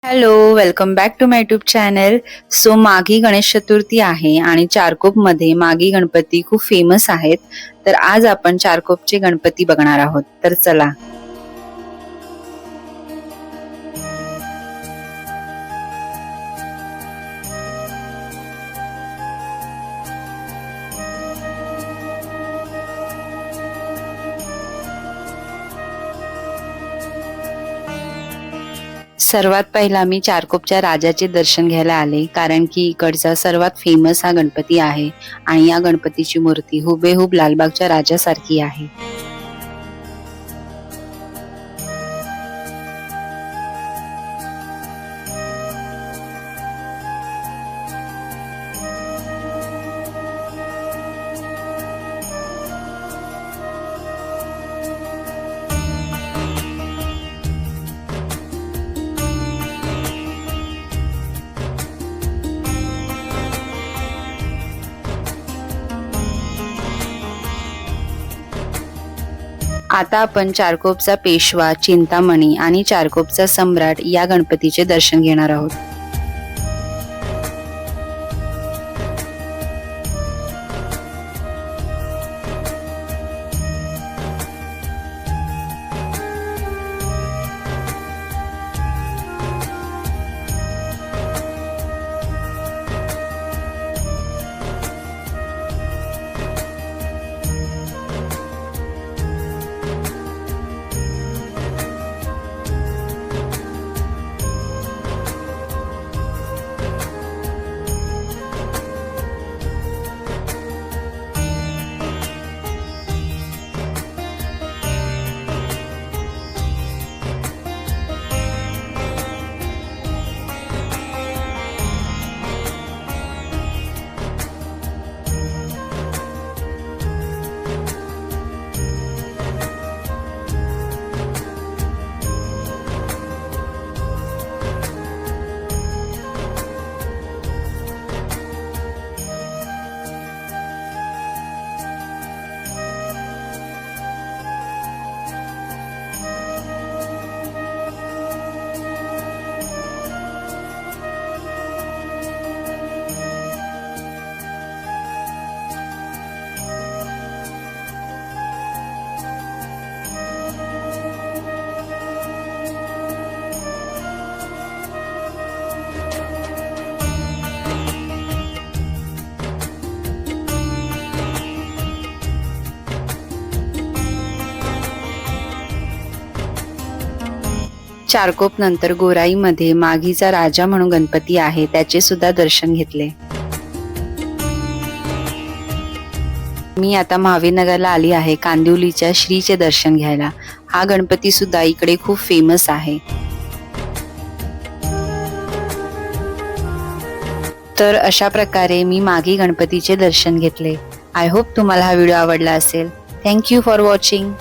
Hello, welcome back to my YouTube channel. So Maghi Ganesh Chaturthi आहे आणि चारकोपमध्ये माघी गणपती खूप फेमस आहेत. तर आज आपण चारकोपचे गणपती बघणार आहोत. तर चला. सर्वात पहिला मी चारकोपच्या राजाचे दर्शन घ्यायला आले, कारण की इकडचा सर्वात फेमस हा गणपती आहे आणि या गणपतीची मूर्ती हुबेहूब लालबागच्या राजासारखी आहे. आता आपण चारकोपचा पेशवा, चिंतामणी आणि चारकोपचा सम्राट या गणपतीचे दर्शन घेणार आहोत. चारकोप नंतर गोराईमध्ये माघीचा राजा म्हणून गणपती आहे, त्याचे सुद्धा दर्शन घेतले. मी आता महावीरनगरला आली आहे कांदिवलीच्या श्रीचे दर्शन घ्यायला. हा गणपती सुद्धा इकडे खूप फेमस आहे. तर अशा प्रकारे मी माघी गणपतीचे दर्शन घेतले. आय होप तुम्हाला हा व्हिडिओ आवडला असेल. Thank you for watching.